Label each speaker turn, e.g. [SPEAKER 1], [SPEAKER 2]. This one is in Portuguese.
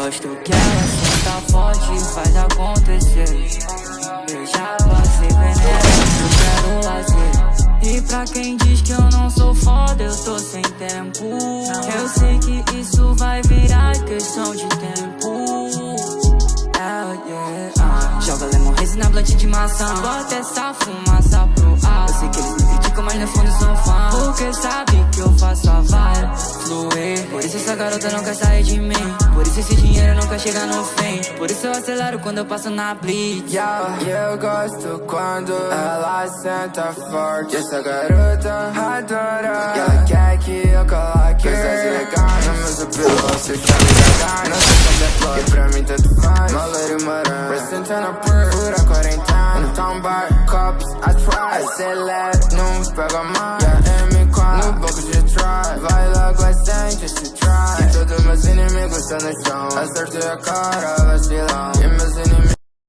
[SPEAKER 1] gosto que ela senta forte e faz acontecer. Eu já passei veneno, quero lazer. E pra quem diz que eu não sou foda, eu tô sem tempo. Eu sei que isso vai virar questão de tempo. Joga lemon raisin na blunt de maçã, bota essa fumaça pro ar. Eu sei que eles me criticam, mas no fundo são fã, porque sabe que eu faço a vibe fluir. Por isso essa garota não quer sair de mim, por isso esse dinheiro nunca chega no fim. Por isso eu acelero quando eu passo na blitz.
[SPEAKER 2] Eu gosto quando ela senta forte. Essa garota adora, e ela quer que eu coloque coisas legais no meu apelo, você tá ligado? Não sei quanto é plot, e pra mim tanto faz. Maleiro e maran, presentando a pura quarentena. No town bar, cops, I try. Acelero, não pega mais. M4, no banco de trás. Vai logo, acende esse try. E todos meus inimigos estão no chão. Acertei a cara, vacilão.